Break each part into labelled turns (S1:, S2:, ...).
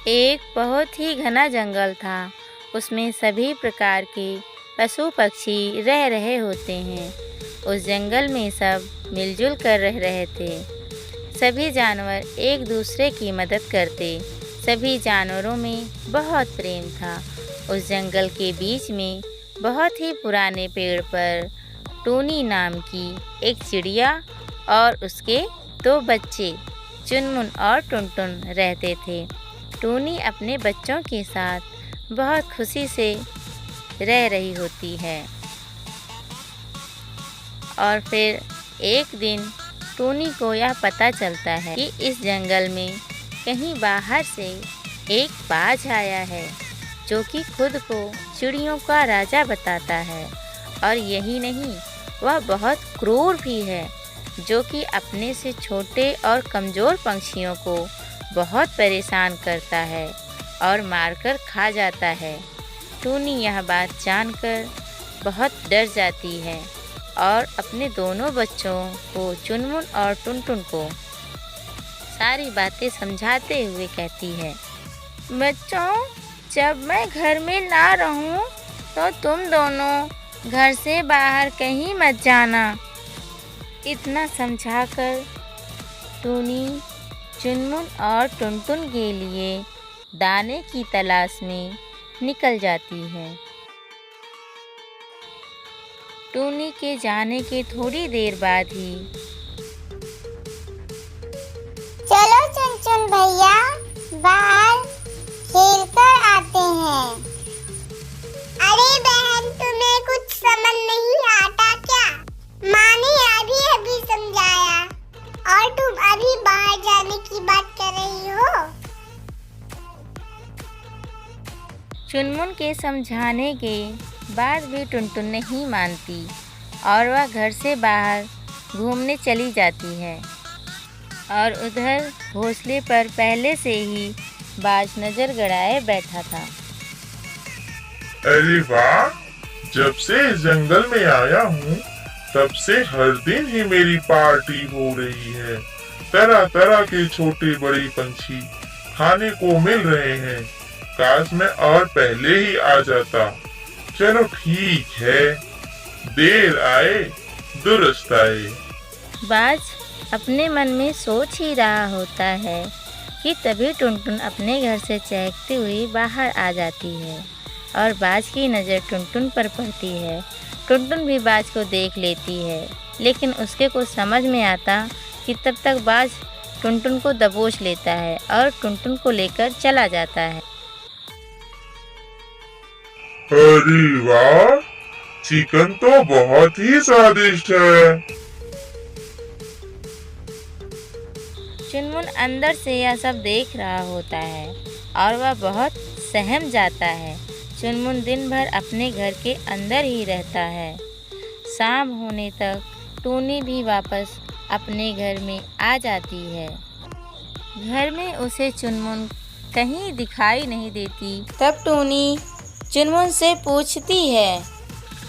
S1: एक बहुत ही घना जंगल था। उसमें सभी प्रकार के पशु पक्षी रह रहे होते हैं। उस जंगल में सब मिलजुल कर रह रहे थे। सभी जानवर एक दूसरे की मदद करते। सभी जानवरों में बहुत प्रेम था। उस जंगल के बीच में बहुत ही पुराने पेड़ पर टूनी नाम की एक चिड़िया और उसके 2 बच्चे चुनमुन और टुनटुन रहते थे। टूनी अपने बच्चों के साथ बहुत खुशी से रह रही होती है। और फिर एक दिन टूनी को यह पता चलता है कि इस जंगल में कहीं बाहर से एक बाज आया है, जो कि खुद को चिड़ियों का राजा बताता है। और यही नहीं, वह बहुत क्रूर भी है, जो कि अपने से छोटे और कमज़ोर पंछियों को बहुत परेशान करता है और मारकर खा जाता है। टूनी यह बात जानकर बहुत डर जाती है और अपने दोनों बच्चों को चुनमुन और टुनटुन को सारी बातें समझाते हुए कहती है, बच्चों, जब मैं घर में ना रहूं तो तुम दोनों घर से बाहर कहीं मत जाना। इतना समझाकर टूनी चुनमुन और टुनटुन के लिए दाने की तलाश में निकल जाती है। टूनी के जाने के थोड़ी देर बाद ही
S2: चलो चुनचुन भैया, बाहर खेल कर आते हैं। अरे बहन, तुम्हें कुछ समझ नहीं आता क्या? माँ ने अभी अभी समझाया और तुम अभी बाहर जाने की बात कर रही हो।
S1: चुनमुन के समझाने के बाद भी टुनटुन नहीं मानती और वह घर से बाहर घूमने चली जाती है। और उधर घोंसले पर पहले से ही बाज नजर गड़ाए बैठा था।
S3: अरे वाह, जब से इस जंगल में आया हूँ तब से हर दिन ही मेरी पार्टी हो रही है। तरह तरह के छोटे बड़े पंछी खाने को मिल रहे हैं। काश मैं और पहले ही आ जाता। चलो ठीक है, देर आए दुरुस्त आए।
S1: बाज अपने मन में सोच ही रहा होता है कि तभी टुनटुन अपने घर से चहकती हुई बाहर आ जाती है और बाज की नज़र टुनटुन पर पड़ती है। टुनटुन भी बाज को देख लेती है, लेकिन उसके कुछ समझ में आता कि तब तक बाज टुनटुन को दबोच लेता है और टुनटुन को लेकर चला जाता है।
S3: अरे वाह, चिकन तो बहुत ही स्वादिष्ट है।
S1: चुनमुन अंदर से यह सब देख रहा होता है और वह बहुत सहम जाता है। चुनमुन दिन भर अपने घर के अंदर ही रहता है। शाम होने तक टूनी भी वापस अपने घर में आ जाती है। घर में उसे चुनमुन कहीं दिखाई नहीं देती। तब टूनी चुनमुन से पूछती है,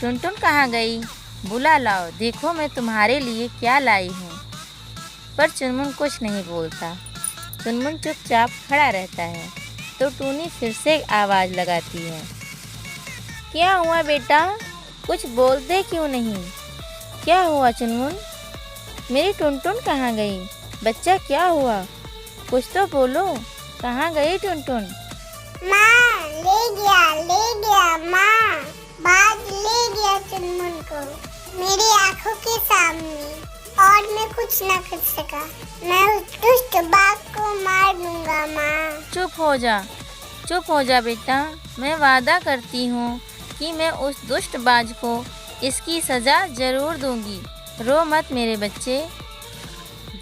S1: टुनटुन कहाँ गई? बुला लाओ, देखो मैं तुम्हारे लिए क्या लाई हूँ। पर चुनमुन कुछ नहीं बोलता। चुनमुन चुपचाप खड़ा रहता है। तो टूनी फिर से आवाज़ लगाती है, क्या हुआ बेटा, कुछ बोलते क्यों नहीं? क्या हुआ चुनमुन? मेरी टुनटुन कहाँ गई? बच्चा क्या हुआ? कुछ तो बोलो, कहाँ गई टुनटुन?
S2: माँ, ले गया माँ, बाज ले गया चुनमुन को मेरी आंखों के सामने और मैं कुछ न कर सका। मैं उस दुष्ट बाघ को मार दूंगा माँ।
S1: चुप हो जा बेटा। मैं वादा करती हूँ कि मैं उस दुष्ट बाज को इसकी सज़ा ज़रूर दूंगी। रो मत मेरे बच्चे।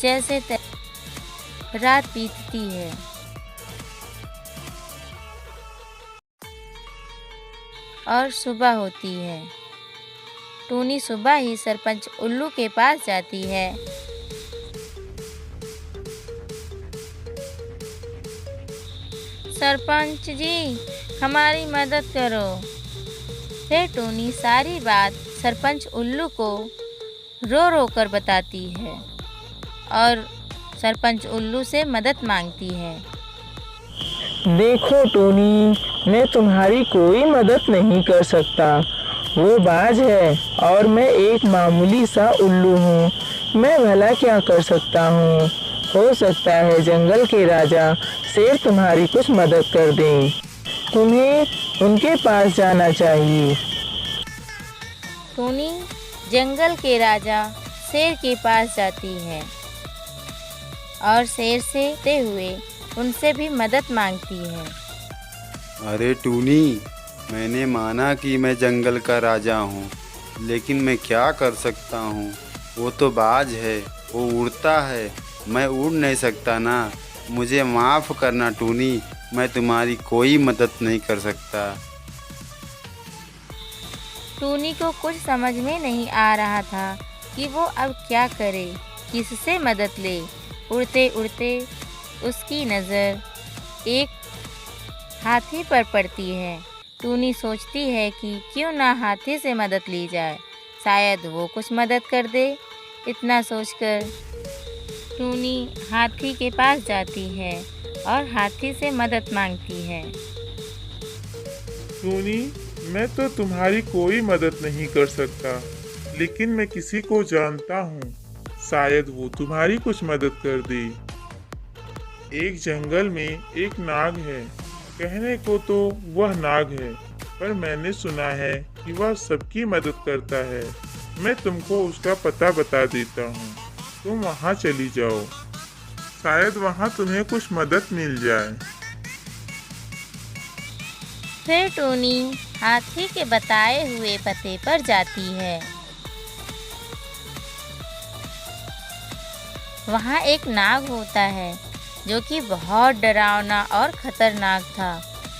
S1: जैसे रात बीतती है और सुबह होती है। टूनी सुबह ही सरपंच उल्लू के पास जाती है। सरपंच जी, हमारी मदद करो। फिर टूनी सारी बात सरपंच उल्लू को रो रो कर बताती है और सरपंच उल्लू से मदद मांगती है।
S4: देखो टोनी, मैं तुम्हारी कोई मदद नहीं कर सकता। वो बाज है और मैं एक मामूली सा उल्लू हूँ। मैं भला क्या कर सकता हूँ? हो सकता है जंगल के राजा शेर तुम्हारी कुछ मदद कर दें। तुम्हें उनके पास जाना चाहिए।
S1: टूनी जंगल के राजा शेर के पास जाती है और शेर से ते हुए उनसे भी मदद मांगती है।
S5: अरे टूनी, मैंने माना कि मैं जंगल का राजा हूँ, लेकिन मैं क्या कर सकता हूँ? वो तो बाज है, वो उड़ता है, मैं उड़ नहीं सकता ना। मुझे माफ़ करना टूनी, मैं तुम्हारी कोई मदद नहीं कर सकता।
S1: टूनी को कुछ समझ में नहीं आ रहा था कि वो अब क्या करे, किससे मदद ले। उड़ते उड़ते उसकी नज़र एक हाथी पर पड़ती है। टूनी सोचती है कि क्यों ना हाथी से मदद ली जाए, शायद वो कुछ मदद कर दे। इतना सोचकर टूनी हाथी के पास जाती है और हाथी से मदद मांगती है।
S3: टूनी, मैं तो तुम्हारी कोई मदद नहीं कर सकता, लेकिन मैं किसी को जानता हूँ, शायद वो तुम्हारी कुछ मदद कर दे। एक जंगल में एक नाग है। कहने को तो वह नाग है, पर मैंने सुना है कि वह सबकी मदद करता है। मैं तुमको उसका पता बता देता हूँ, तुम वहाँ चली जाओ, शायद वहाँ तुम्हें कुछ मदद मिल जाए।
S1: फिर टूनी हाथी के बताए हुए पते पर जाती है। वहाँ एक नाग होता है जो कि बहुत डरावना और खतरनाक था।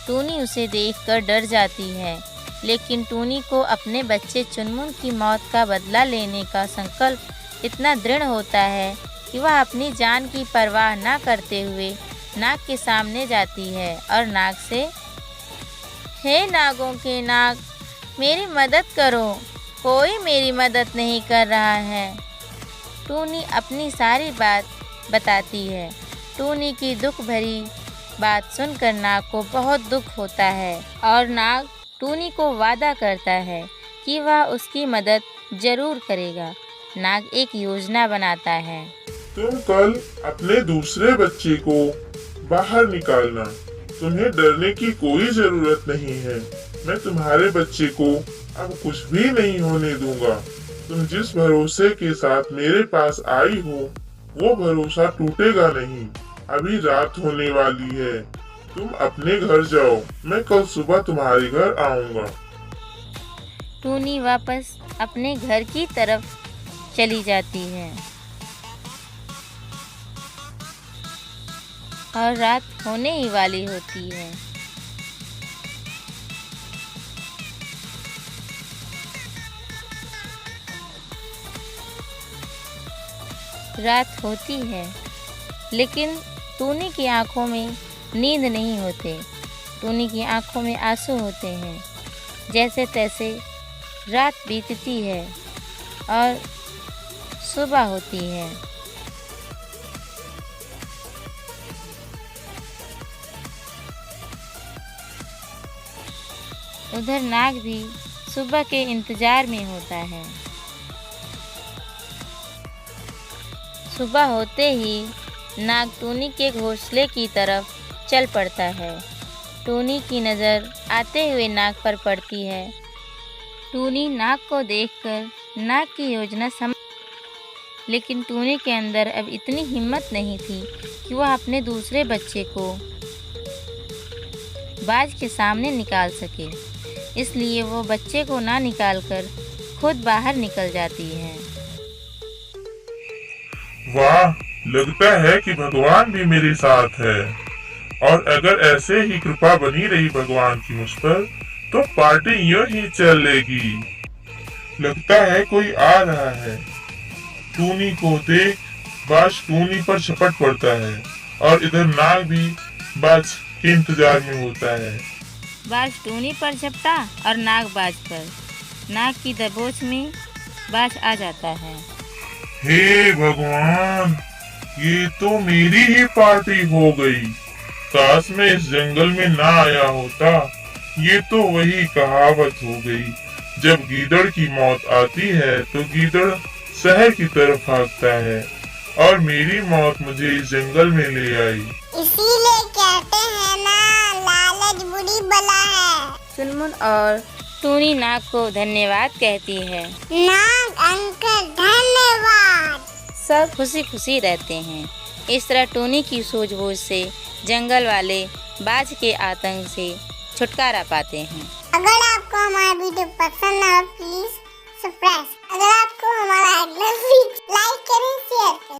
S1: टूनी उसे देखकर डर जाती है, लेकिन टूनी को अपने बच्चे चुनमुन की मौत का बदला लेने का संकल्प इतना दृढ़ होता है कि वह अपनी जान की परवाह न करते हुए नाग के सामने जाती है और नाग से, हे नागों के नाग, मेरी मदद करो, कोई मेरी मदद नहीं कर रहा है। टूनी अपनी सारी बात बताती है। टूनी की दुख भरी बात सुनकर नाग को बहुत दुख होता है और नाग टूनी को वादा करता है कि वह उसकी मदद जरूर करेगा। नाग एक योजना बनाता है।
S3: तुम कल अपने दूसरे बच्चे को बाहर निकालना, तुम्हें डरने की कोई जरूरत नहीं है। मैं तुम्हारे बच्चे को अब कुछ भी नहीं होने दूंगा। तुम जिस भरोसे के साथ मेरे पास आई हो, वो भरोसा टूटेगा नहीं। अभी रात होने वाली है, तुम अपने घर जाओ, मैं कल सुबह तुम्हारे घर आऊंगा।
S1: टूनी वापस अपने घर की तरफ चली जाती है और रात होने ही वाली होती है। रात होती है, लेकिन टूनी की आंखों में नींद नहीं होते। टूनी की आंखों में आंसू होते हैं। जैसे तैसे रात बीतती है और सुबह होती है। उधर नाग भी सुबह के इंतजार में होता है। सुबह होते ही नाग टूनी के घोंसले की तरफ चल पड़ता है। टूनी की नज़र आते हुए नाग पर पड़ती है। टूनी नाग को देखकर नाग की योजना समझ, लेकिन टूनी के अंदर अब इतनी हिम्मत नहीं थी कि वह अपने दूसरे बच्चे को बाज के सामने निकाल सके। इसलिए वो बच्चे को ना निकालकर खुद बाहर निकल जाती है।
S3: वाह, लगता है कि भगवान भी मेरे साथ है, और अगर ऐसे ही कृपा बनी रही भगवान की मुझ पर, तो पार्टी यूं ही चलेगी। लगता है कोई आ रहा है। टूनी को देख बाज टूनी पर झपट पड़ता है और इधर नाग भी बाज के इंतजार में होता है।
S1: बाज टूनी पर झपटा और नाग बाज पर। नाग की दबोच में बाज आ जाता है।
S3: हे भगवान, ये तो मेरी ही पार्टी हो गई। काश मैं इस जंगल में ना आया होता। ये तो वही कहावत हो गई, जब गीदड़ की मौत आती है तो गीदड़ शहर की तरफ भागता है, और मेरी मौत मुझे इस जंगल में ले आई।
S2: इसीलिए कहते हैं ना, लालच बुरी बला है।
S1: चुनमुन और टूनी नाग को धन्यवाद कहती है।
S2: नाग अंकल धन्यवाद।
S1: सब खुशी खुशी रहते हैं। इस तरह टूनी की सूझबूझ से जंगल वाले बाज के आतंक से छुटकारा पाते हैं।
S2: अगर आपको हमारा वीडियो पसंद आए प्लीज सब्सक्राइब। अगर आपको हमारा अगला वीडियो लाइक करें, शेयर करें।